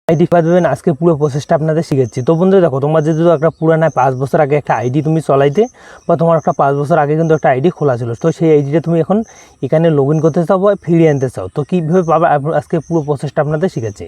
ID পাবেন আজকে পুরো প্রসেসটা আপনাদের শিখেছি। তো বন্ধুরা দেখো, তোমার যদি একটা পুরানা 5 বছর আগে একটা আইডি তুমি চলাইতে বা তোমার একটা 5 বছর আগে কিন্তু একটা আইডি খোলা ছিল, তো সেই আইডিটা তুমি এখন এখানে লগ ইন করতে চাও বা ফিরিয়ে আনতে চাও, তো কীভাবে পাবে আজকে পুরো প্রসেসটা আপনাদের শিখেছি।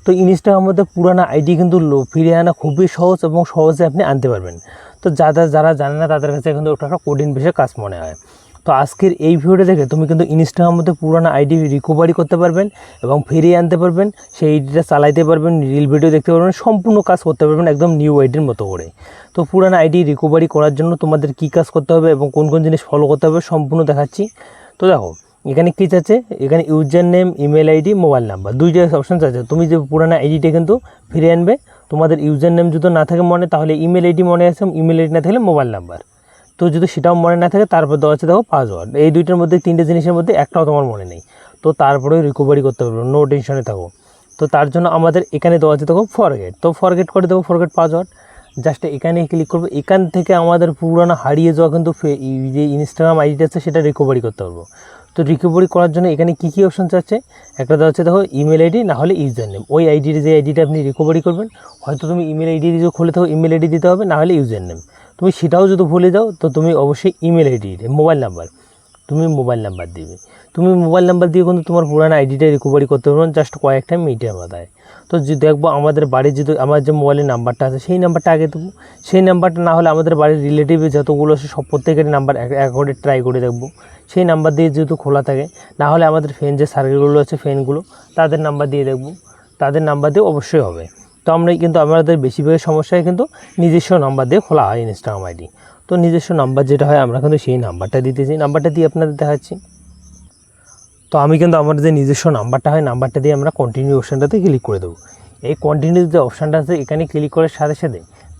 তো ইনস্টাগ্রামের মধ্যে পুরানা আইডি কিন্তু ফিরিয়ে আনা খুবই সহজ এবং সহজে আপনি আনতে পারবেন। তো যারা জানে না তাদের কাছে কিন্তু ওটা একটা কঠিন বিষয় কাজ মনে হয়। তো আজকের এই ভিডিওটা দেখে তুমি কিন্তু ইনস্টাগ্রামের মধ্যে পুরানো আইডি রিকভারি করতে পারবেন এবং ফিরিয়ে আনতে পারবেন, সেই আইডিটা চালাইতে পারবেন, রিল ভিডিও দেখতে পারবেন, সম্পূর্ণ কাজ করতে পারবেন একদম নিউ আইডির মতো করে। তো পুরানো আইডি রিকভারি করার জন্য তোমাদের কী কাজ করতে হবে এবং কোন কোন জিনিস ফলো করতে হবে সম্পূর্ণ দেখাচ্ছি। তো দেখো, এখানে কী আছে, এখানে user name, email ID, mobile number, দুইটা অপশান আছে। তুমি যে পুরানো আইডিটা কিন্তু ফিরিয়ে আনবে, তোমাদের ইউজার নেম যদি না থাকে মনে, তাহলে ইমেল আইডি মনে আছে, ইমেল আইডি না থাকলে মোবাইল নাম্বার। তো যদি সেটাও মনে না থাকে, তারপর দেওয়া আছে দেখো পাসওয়ার্ড। এই দুইটার মধ্যে, তিনটে জিনিসের মধ্যে একটাও তোমার মনে নেই, তো তারপরে রিকভারি করতে পারবে, নো টেনশনে থাকো। তো তার জন্য আমাদের এখানে দেওয়া আছে দেখো ফরগেট, তো ফরগেট করে দেবো ফরগেট পাসওয়ার্ড। জাস্ট এখানে ক্লিক করবো। এখান থেকে আমাদের পুরোনো হারিয়ে যাওয়া কিন্তু যে ইনস্টাগ্রাম আইডিটা আছে সেটা রিকভারি করতে পারবো। তো রিকভারি করার জন্য এখানে কী কী অপশান আছে, একটা দেওয়া হচ্ছে দেখো ইমেল আইডি, না হলে ইউজার নেম। ওই আইডির যে আইডিটা আপনি রিকভারি করবেন, হয়তো তুমি ইমেল আইডি দিয়ে খুলে থাকো, ইমেল আইডি দিতে হবে, না হলে ইউজার নেম। তুমি সেটাও যদি ভুলে যাও, তো তুমি অবশ্যই ইমেল আইডি, মোবাইল নাম্বার, তুমি মোবাইল নাম্বার দিবে। তুমি মোবাইল নাম্বার দিয়ে কিন্তু তোমার পুরানো আইডিটা রিকভারি করতে পারবেন জাস্ট কয়েকটা মিনিটের মাথায়। তো যদি দেখবো আমাদের বাড়ির যদি আমার যে মোবাইলের নাম্বারটা আছে সেই নাম্বারটা আগে দেবো, সেই নাম্বারটা না হলে আমাদের বাড়ির রিলেটিভে যতগুলো আছে সব প্রত্যেকের নাম্বার এক করে ট্রাই করে দেখবো, সেই নাম্বার দিয়ে যেহেতু খোলা থাকে, না হলে আমাদের ফ্রেন্ড যে সার্কেলগুলো আছে ফ্রেন্ডগুলো, তাদের নাম্বার দিয়ে দেখবো, তাদের নাম্বার দিয়ে অবশ্যই হবে। তো আমরা কিন্তু আমাদের বেশিরভাগের সমস্যায় কিন্তু নিজস্ব নাম্বার দিয়ে খোলা হয় ইনস্টাগ্রাম আইডি। তো নিজস্ব নাম্বার যেটা হয় আমরা কিন্তু সেই নাম্বারটা দিতেছি, নাম্বারটা দিয়ে আপনাদের দেখাচ্ছি। তো আমি কিন্তু আমার যে নিজস্ব নাম্বারটা হয়, নাম্বারটা দিয়ে আমরা কন্টিনিউ অপশানটাতে ক্লিক করে দেবো। এই কন্টিনিউ যে অপশানটা আছে এখানে ক্লিক করার সাথে সাথে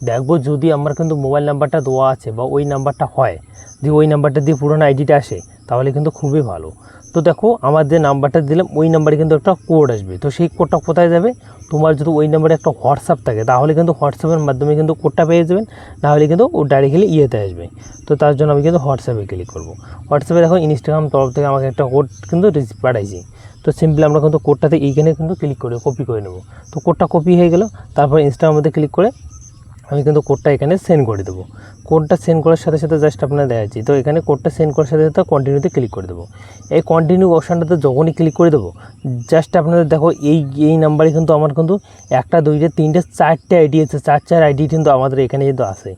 দেখবো যদি আমার কিন্তু মোবাইল নাম্বারটা দেওয়া আছে বা ওই নাম্বারটা হয়, যে ওই নাম্বারটা দিয়ে পুরোনো আইডিটা আসে, তাহলে কিন্তু খুবই ভালো। তো দেখো, আমার যে নাম্বারটা দিলাম ওই নাম্বারে কিন্তু একটা কোড আসবে। তো সেই কোডটা কোথায় যাবে, তোমার যদি ওই নাম্বারে একটা হোয়াটসঅ্যাপ থাকে, তাহলে কিন্তু হোয়াটসঅ্যাপের মাধ্যমে কিন্তু কোডটা পেয়ে যাবেন, নাহলে কিন্তু ও ডাইরেক্টলি ইয়েতে আসবে। তো তার জন্য আমি কিন্তু হোয়াটসঅ্যাপে ক্লিক করবো। হোয়াটসঅ্যাপে দেখো ইনস্টাগ্রাম তরফ থেকে আমাকে একটা কোড কিন্তু পাঠাইছি। তো সিম্পলি আমরা কিন্তু কোডটাতে এইখানে কিন্তু ক্লিক করে কপি করে নেব। তো কোডটা কপি হয়ে গেল, তারপর ইনস্টাগ্রামের মধ্যে ক্লিক করে আমি কিন্তু কোডটা এখানে সেন্ড করে দেবো। কোডটা সেন্ড করার সাথে সাথে জাস্ট আপনারা দেখাচ্ছি, তো এখানে কোডটা সেন্ড করার সাথে সাথে কন্টিনিউতে ক্লিক করে দেবো। এই কন্টিনিউ অপশানটাতে যখনই ক্লিক করে দেবো, জাস্ট আপনাদের দেখো এই নাম্বারে কিন্তু আমার কিন্তু একটা, দুইটা, তিনটে, চারটে আইডি আছে, চার আইডি কিন্তু আমাদের এখানে কিন্তু আছে।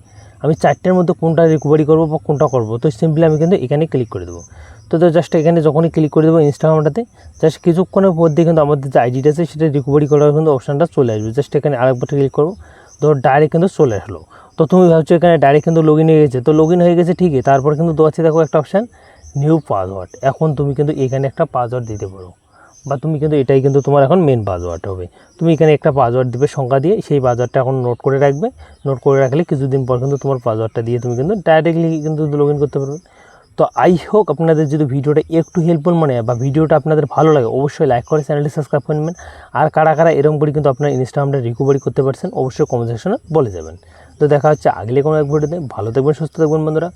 আমি চারটের মধ্যে কোনটা রিকভারি করবো বা কোনটা করবো, তো সিম্পলি আমি কিন্তু এখানে ক্লিক করে দেবো। তো জাস্ট এখানে যখনই ক্লিক করে দেবো ইনস্টাগ্রামটাতে, জাস্ট কিছুক্ষণের মধ্যে কিন্তু আমাদের যে আইডিটা আছে সেটা রিকভারি করার কিন্তু অপশানটা চলে আসবে। জাস্ট এখানে আরেকবার ক্লিক করবো, তো ডাইরেক্ট কিন্তু চলে আসলো। তো তুমি ভাবছো এখানে ডাইরেক্ট কিন্তু লগ ইন হয়ে গেছে, তো লগ ইন হয়ে গেছে ঠিকই, তারপর কিন্তু দেওয়া দেখো একটা অপশান নিউ পাসওয়ার্ড। এখন তুমি কিন্তু এখানে একটা পাসওয়ার্ড দিতে পারো, বা তুমি কিন্তু এটাই কিন্তু তোমার এখন মেন পাসওয়ার্ড হবে। তুমি এখানে একটা পাসওয়ার্ড দিবে সংখ্যা দিয়ে, সেই পাসওয়ার্ডটা এখন নোট করে রাখবে। নোট করে রাখলে কিছুদিন পর কিন্তু তোমার পাসওয়ার্ডটা দিয়ে তুমি কিন্তু ডাইরেক্টলি কিন্তু লগ ইন করতে পারবে। তো আই হোক আপনাদের যদি ভিডিওটা একটু হেল্পফুল মনে হয় বা ভিডিওটা আপনাদের ভালো লাগে, অবশ্যই লাইক করে চ্যানেলটি সাবস্ক্রাইব করে নেবেন। আর কারা কারা এরকম করে কিন্তু আপনার ইনস্টাগ্রামটা রিকভারি করতে পারছেন, অবশ্যই কমেন্ট সেকশনে বলে যাবেন। তো দেখা হচ্ছে আগলে কোনো এক ভিডিওতে। ভালো থাকবেন, সুস্থ থাকবেন বন্ধুরা।